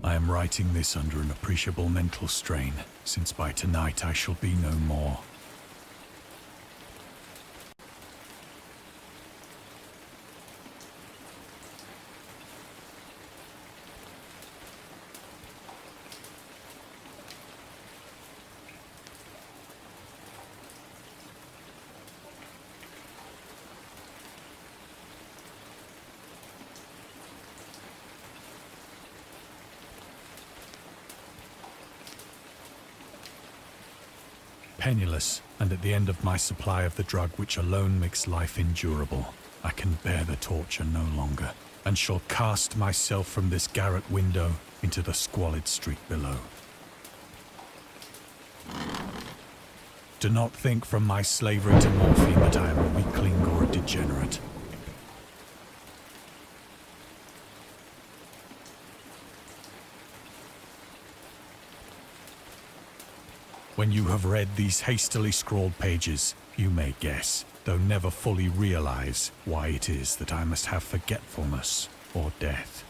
I am writing this under an appreciable mental strain, since by tonight I shall be no more. Penniless, and at the end of my supply of the drug which alone makes life endurable, I can bear the torture no longer, and shall cast myself from this garret window into the squalid street below. Do not think from my slavery to morphine that I am a weakling or a degenerate. When you have read these hastily scrawled pages, you may guess, though never fully realize, why it is that I must have forgetfulness or death.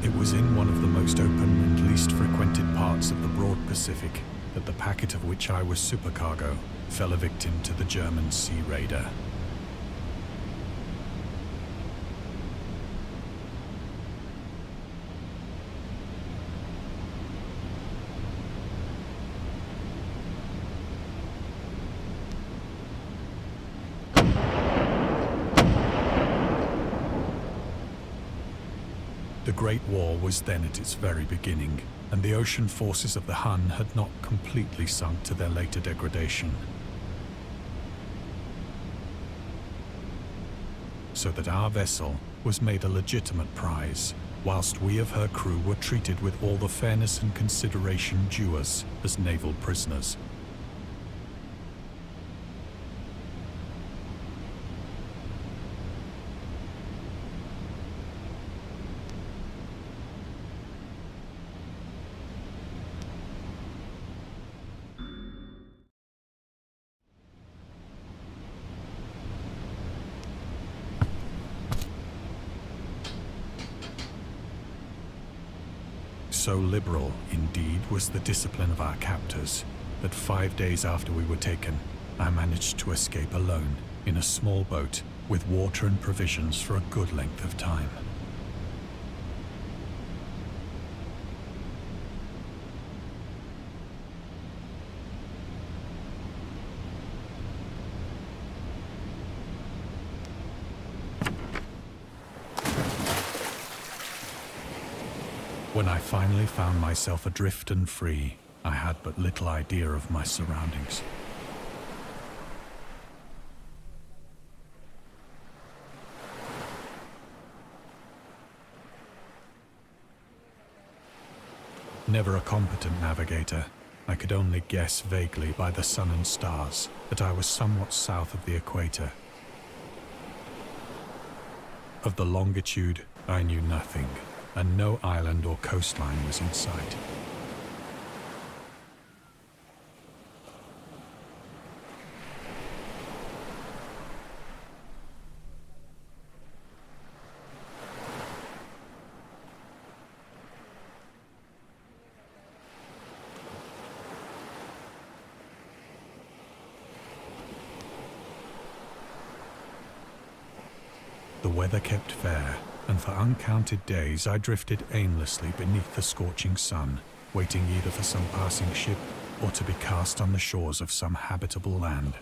It was in one of the most open and least frequented parts of the broad Pacific that the packet of which I was supercargo fell a victim to the German sea raider. The Great War was then at its very beginning, and the ocean forces of the Hun had not completely sunk to their later degradation. So that our vessel was made a legitimate prize, whilst we of her crew were treated with all the fairness and consideration due us as naval prisoners. So liberal, indeed, was the discipline of our captors, that 5 days after we were taken, I managed to escape alone, in a small boat, with water and provisions for a good length of time. When I finally found myself adrift and free, I had but little idea of my surroundings. Never a competent navigator, I could only guess vaguely by the sun and stars that I was somewhat south of the equator. Of the longitude, I knew nothing, and no island or coastline was in sight. The weather kept fair, and for uncounted days I drifted aimlessly beneath the scorching sun, waiting either for some passing ship or to be cast on the shores of some habitable land.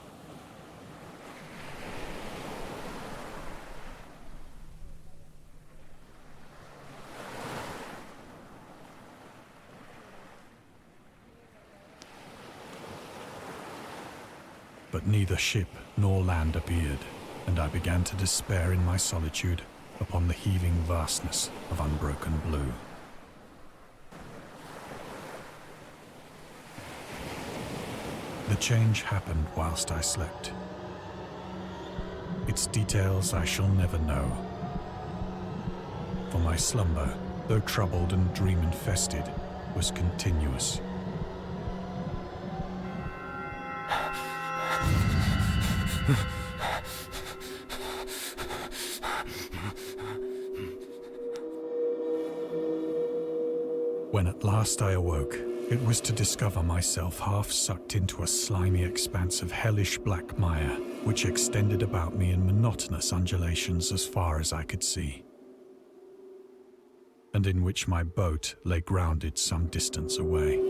But neither ship nor land appeared, and I began to despair in my solitude upon the heaving vastness of unbroken blue. The change happened whilst I slept. Its details I shall never know. For my slumber, though troubled and dream-infested, was continuous. When at last I awoke, it was to discover myself half sucked into a slimy expanse of hellish black mire, which extended about me in monotonous undulations as far as I could see, and in which my boat lay grounded some distance away.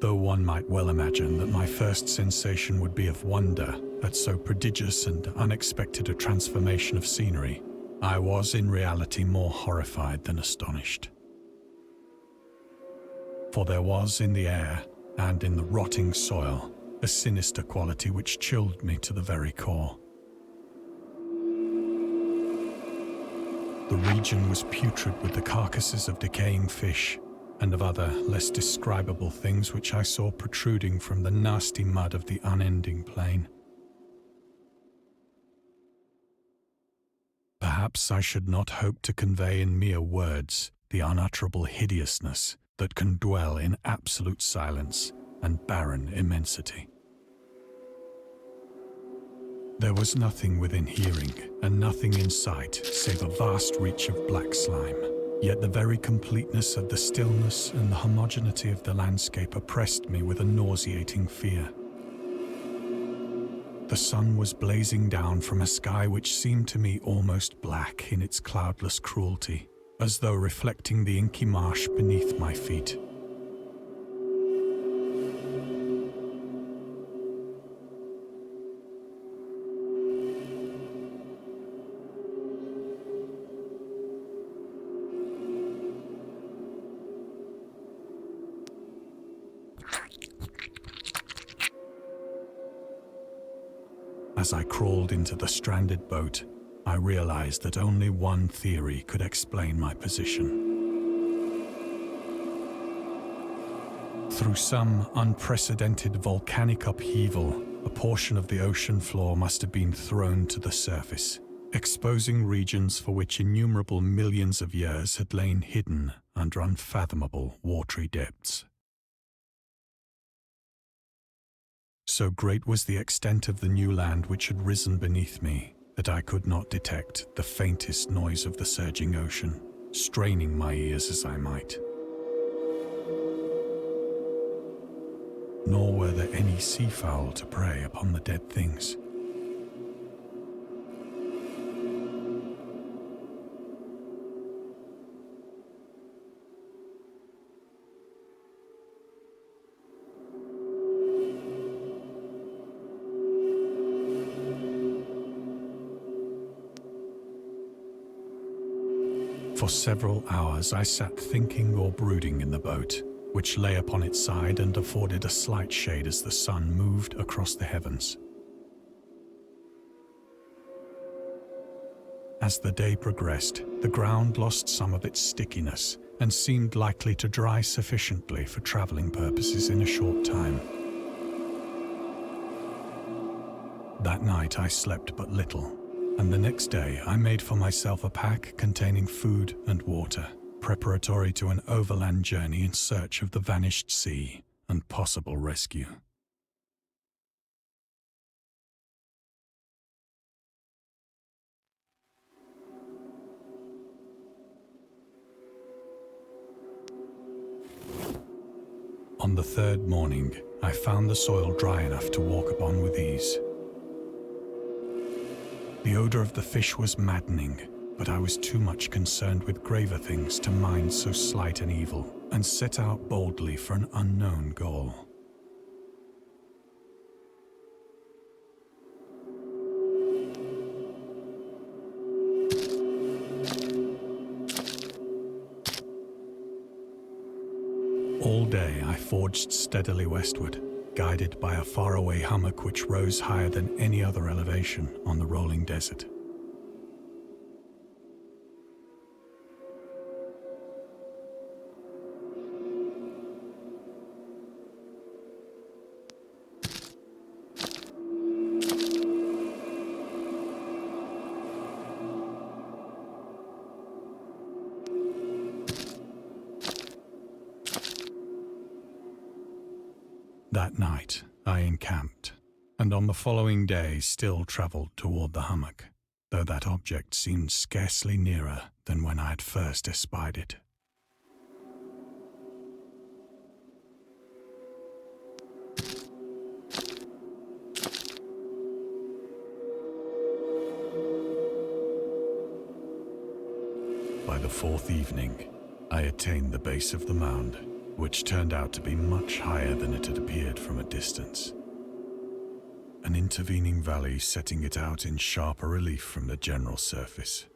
Though one might well imagine that my first sensation would be of wonder at so prodigious and unexpected a transformation of scenery, I was in reality more horrified than astonished. For there was in the air and in the rotting soil a sinister quality which chilled me to the very core. The region was putrid with the carcasses of decaying fish and of other less describable things which I saw protruding from the nasty mud of the unending plain. Perhaps I should not hope to convey in mere words the unutterable hideousness that can dwell in absolute silence and barren immensity. There was nothing within hearing and nothing in sight save a vast reach of black slime. Yet the very completeness of the stillness and the homogeneity of the landscape oppressed me with a nauseating fear. The sun was blazing down from a sky which seemed to me almost black in its cloudless cruelty, as though reflecting the inky marsh beneath my feet. As I crawled into the stranded boat, I realized that only one theory could explain my position. Through some unprecedented volcanic upheaval, a portion of the ocean floor must have been thrown to the surface, exposing regions for which innumerable millions of years had lain hidden under unfathomable watery depths. So great was the extent of the new land which had risen beneath me that I could not detect the faintest noise of the surging ocean, straining my ears as I might. Nor were there any seafowl to prey upon the dead things. For several hours I sat thinking or brooding in the boat, which lay upon its side and afforded a slight shade as the sun moved across the heavens. As the day progressed, the ground lost some of its stickiness and seemed likely to dry sufficiently for traveling purposes in a short time. That night I slept but little, and the next day I made for myself a pack containing food and water, preparatory to an overland journey in search of the vanished sea and possible rescue. On the third morning, I found the soil dry enough to walk upon with ease. The odor of the fish was maddening, but I was too much concerned with graver things to mind so slight an evil, and set out boldly for an unknown goal. All day I forged steadily westward, guided by a faraway hummock which rose higher than any other elevation on the rolling desert. That night, I encamped, and on the following day still travelled toward the hummock, though that object seemed scarcely nearer than when I had first espied it. By the fourth evening, I attained the base of the mound, which turned out to be much higher than it had appeared from a distance. An intervening valley setting it out in sharper relief from the general surface.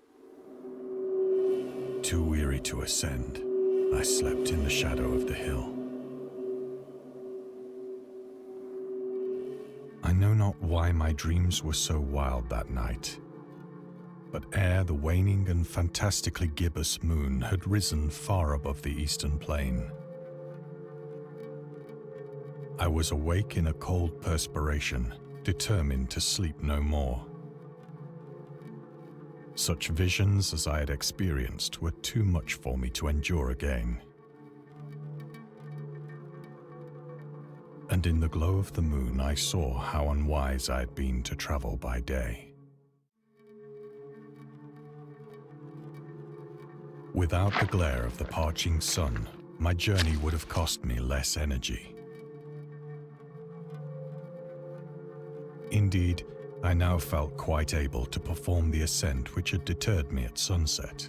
Too weary to ascend, I slept in the shadow of the hill. I know not why my dreams were so wild that night, but ere the waning and fantastically gibbous moon had risen far above the eastern plain, I was awake in a cold perspiration, determined to sleep no more. Such visions as I had experienced were too much for me to endure again. And in the glow of the moon I saw how unwise I had been to travel by day. Without the glare of the parching sun, my journey would have cost me less energy. Indeed, I now felt quite able to perform the ascent which had deterred me at sunset.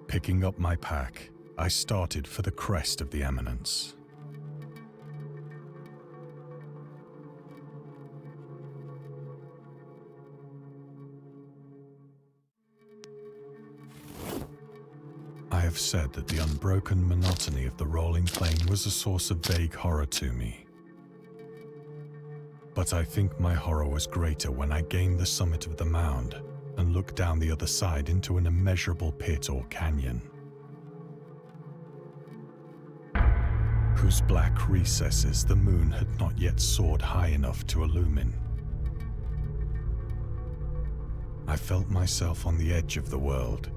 Picking up my pack, I started for the crest of the eminence. I have said that the unbroken monotony of the rolling plain was a source of vague horror to me. But I think my horror was greater when I gained the summit of the mound and looked down the other side into an immeasurable pit or canyon, whose black recesses the moon had not yet soared high enough to illumine. I felt myself on the edge of the world,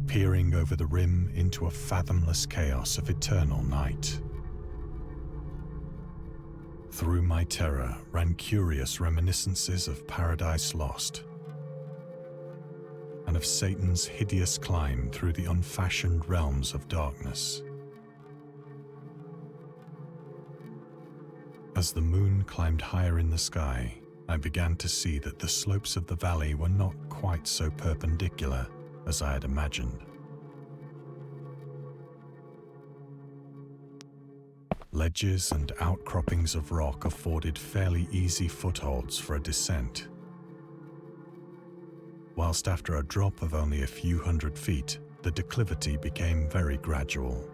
peering over the rim into a fathomless chaos of eternal night. Through my terror ran curious reminiscences of Paradise Lost, and of Satan's hideous climb through the unfashioned realms of darkness. As the moon climbed higher in the sky, I began to see that the slopes of the valley were not quite so perpendicular as I had imagined. Ledges and outcroppings of rock afforded fairly easy footholds for a descent, whilst after a drop of only a few hundred feet, the declivity became very gradual.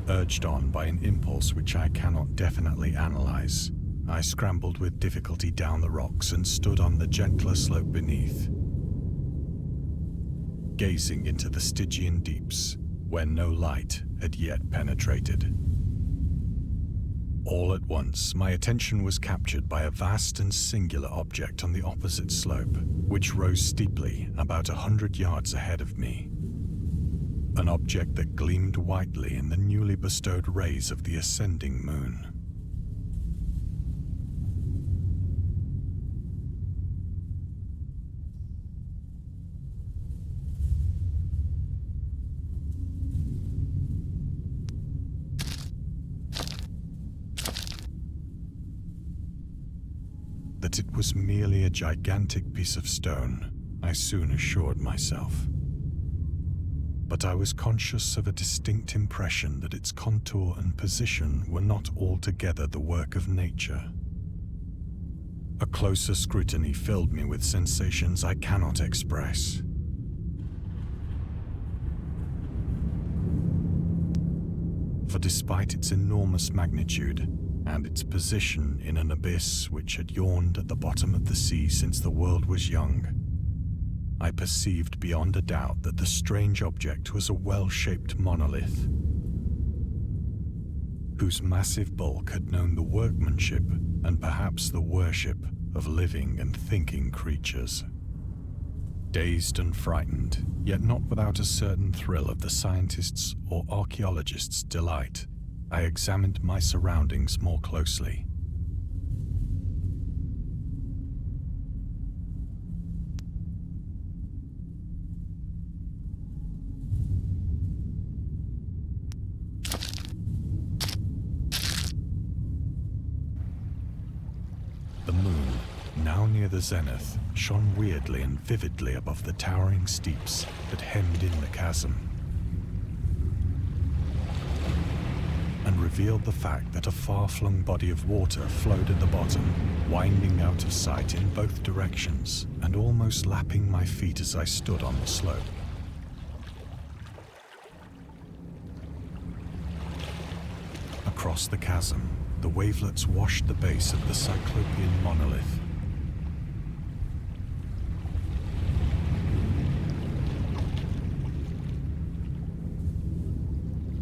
Urged on by an impulse which I cannot definitely analyze, I scrambled with difficulty down the rocks and stood on the gentler slope beneath, gazing into the Stygian deeps where no light had yet penetrated. All at once, my attention was captured by a vast and singular object on the opposite slope, which rose steeply about 100 yards ahead of me. An object that gleamed whitely in the newly bestowed rays of the ascending moon. That it was merely a gigantic piece of stone, I soon assured myself. But I was conscious of a distinct impression that its contour and position were not altogether the work of nature. A closer scrutiny filled me with sensations I cannot express. For despite its enormous magnitude, and its position in an abyss which had yawned at the bottom of the sea since the world was young, I perceived beyond a doubt that the strange object was a well-shaped monolith, whose massive bulk had known the workmanship and perhaps the worship of living and thinking creatures. Dazed and frightened, yet not without a certain thrill of the scientist's or archaeologist's delight, I examined my surroundings more closely. The moon, now near the zenith, shone weirdly and vividly above the towering steeps that hemmed in the chasm, and revealed the fact that a far-flung body of water flowed at the bottom, winding out of sight in both directions and almost lapping my feet as I stood on the slope. Across the chasm, the wavelets washed the base of the Cyclopean monolith.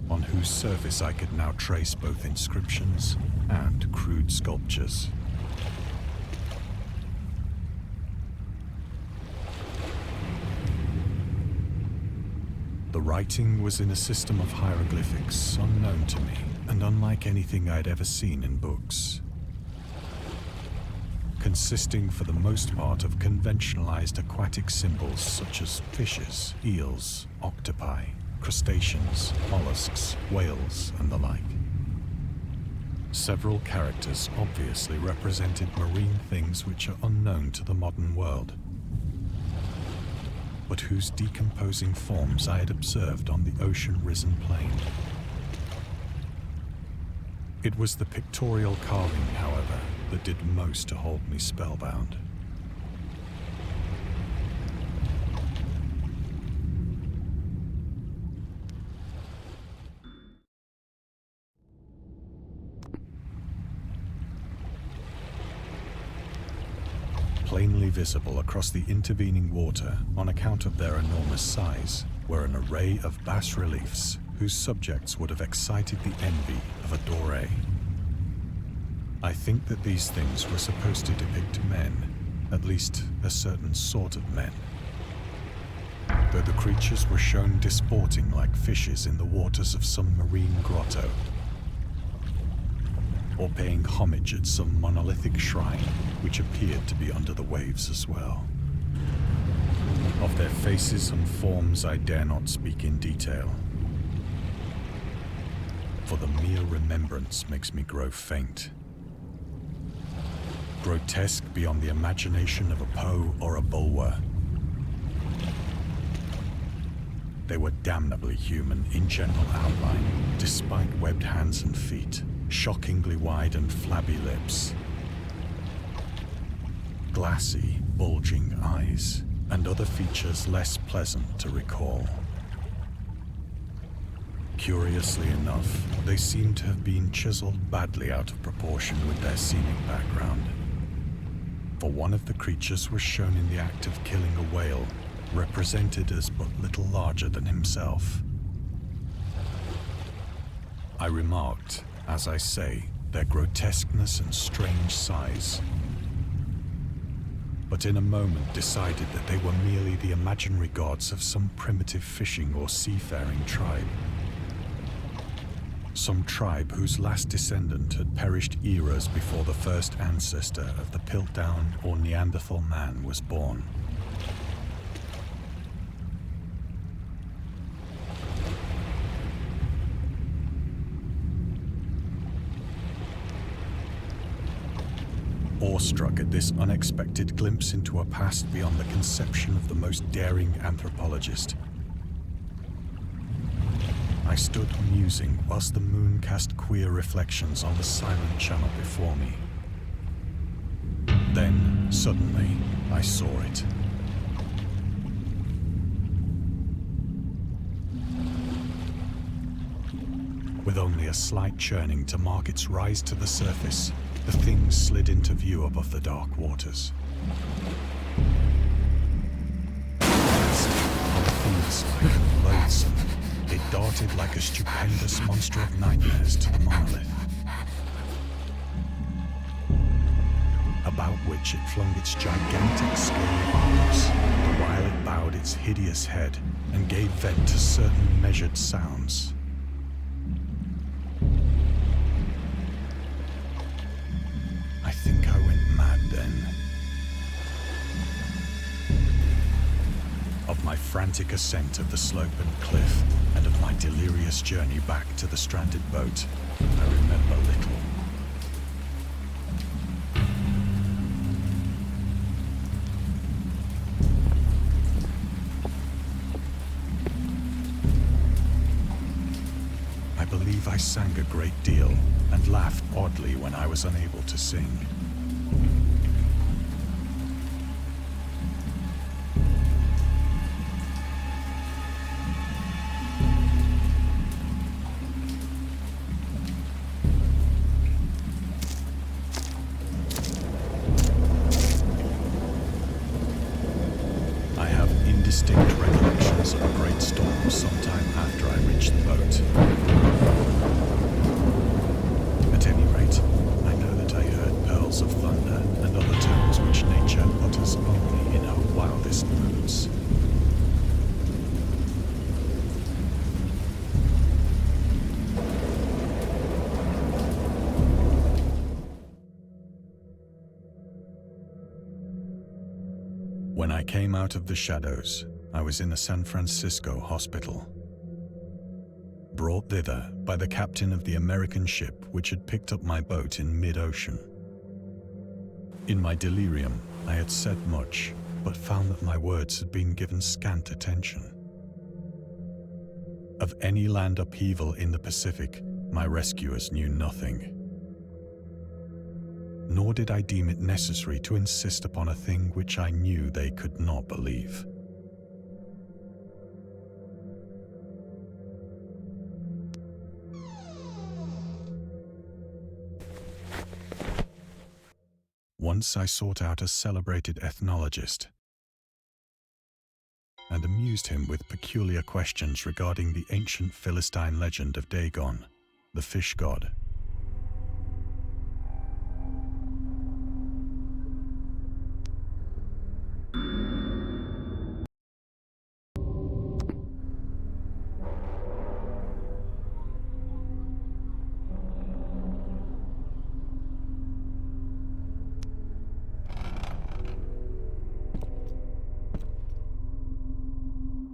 On whose surface I could now trace both inscriptions and crude sculptures. The writing was in a system of hieroglyphics unknown to me and unlike anything I'd ever seen in books, consisting for the most part of conventionalized aquatic symbols such as fishes, eels, octopi, crustaceans, mollusks, whales, and the like. Several characters obviously represented marine things which are unknown to the modern world, but whose decomposing forms I had observed on the ocean-risen plain. It was the pictorial carving, however, that did most to hold me spellbound. Plainly visible across the intervening water on account of their enormous size were an array of bas-reliefs whose subjects would have excited the envy of a Doré. I think that these things were supposed to depict men, at least a certain sort of men, though the creatures were shown disporting like fishes in the waters of some marine grotto, or paying homage at some monolithic shrine which appeared to be under the waves as well. Of their faces and forms I dare not speak in detail, for the mere remembrance makes me grow faint. Grotesque beyond the imagination of a Poe or a Bulwer. They were damnably human in general outline, despite webbed hands and feet, shockingly wide and flabby lips, glassy, bulging eyes, and other features less pleasant to recall. Curiously enough, they seem to have been chiseled badly out of proportion with their scenic background. For one of the creatures was shown in the act of killing a whale, represented as but little larger than himself. I remarked, as I say, their grotesqueness and strange size, but in a moment decided that they were merely the imaginary gods of some primitive fishing or seafaring tribe. Some tribe whose last descendant had perished eras before the first ancestor of the Piltdown or Neanderthal man was born. Awestruck at this unexpected glimpse into a past beyond the conception of the most daring anthropologist, I stood musing whilst the moon cast queer reflections on the silent channel before me. Then, suddenly, I saw it. With only a slight churning to mark its rise to the surface, the thing slid into view above the dark waters. Fiend-like and loathsome, it darted like a stupendous monster of nightmares to the monolith. about which it flung its gigantic scaly arms, while it bowed its hideous head and gave vent to certain measured sounds. I think I went mad then. Of my frantic ascent of the sloping cliff and of my delirious journey back to the stranded boat, I remember little. I believe I sang a great deal and laughed oddly when I was unable to sing. Distinct recollections of a great storm sometime after I reached the boat. At any rate, I know that I heard pearls of thunder and other tones which nature utters only in her wildest moods. When I came out of the shadows, I was in a San Francisco hospital, brought thither by the captain of the American ship which had picked up my boat in mid-ocean. In my delirium, I had said much, but found that my words had been given scant attention. Of any land upheaval in the Pacific, my rescuers knew nothing. Nor did I deem it necessary to insist upon a thing which I knew they could not believe. Once I sought out a celebrated ethnologist and amused him with peculiar questions regarding the ancient Philistine legend of Dagon, the fish god.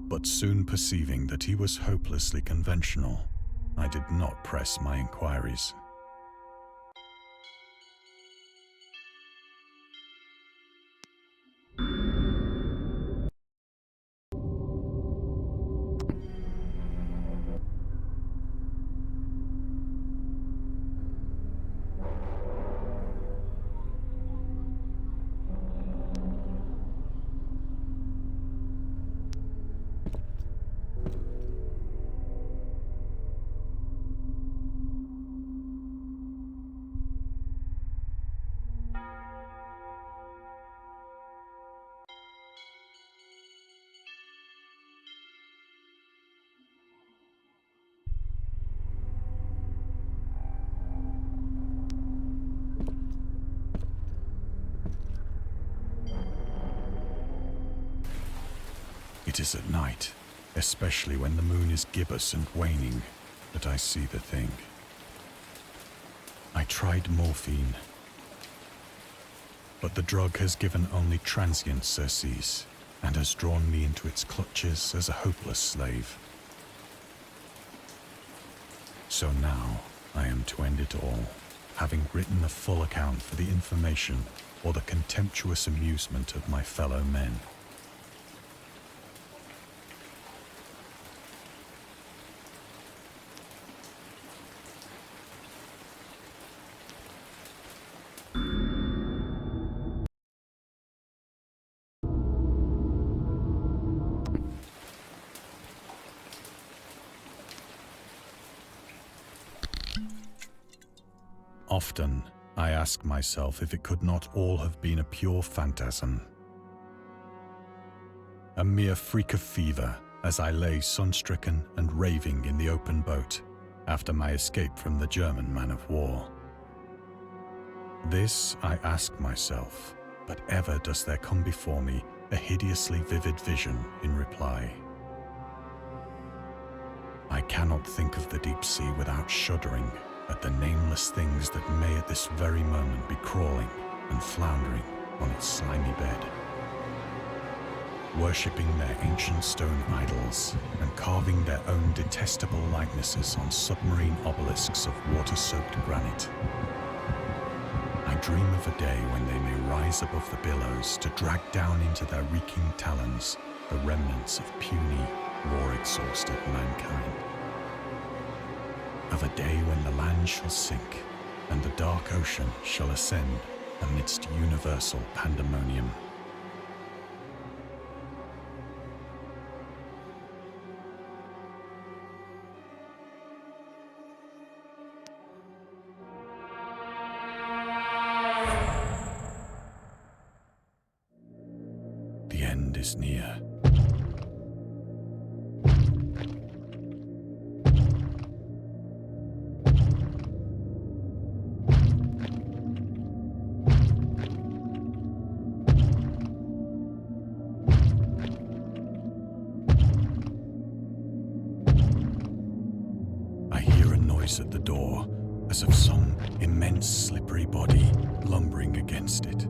But soon perceiving that he was hopelessly conventional, I did not press my inquiries. It is at night, especially when the moon is gibbous and waning, that I see the thing. I tried morphine, but the drug has given only transient surcease and has drawn me into its clutches as a hopeless slave. So now I am to end it all, having written a full account for the information or the contemptuous amusement of my fellow men. Often, I ask myself if it could not all have been a pure phantasm. A mere freak of fever as I lay sun-stricken and raving in the open boat after my escape from the German man of war. This I ask myself, but ever does there come before me a hideously vivid vision in reply. I cannot think of the deep sea without shuddering at the nameless things that may at this very moment be crawling and floundering on its slimy bed, worshipping their ancient stone idols and carving their own detestable likenesses on submarine obelisks of water-soaked granite. I dream of a day when they may rise above the billows to drag down into their reeking talons the remnants of puny, war-exhausted mankind. Of a day when the land shall sink and the dark ocean shall ascend amidst universal pandemonium. The end is near. At the door, as of some immense slippery body lumbering against it.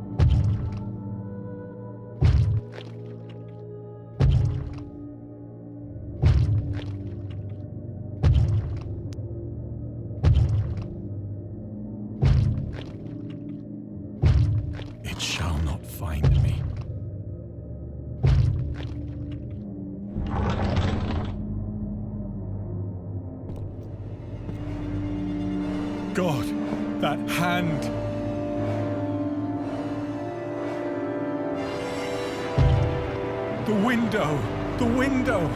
It shall not find me. God, that hand! The window! The window!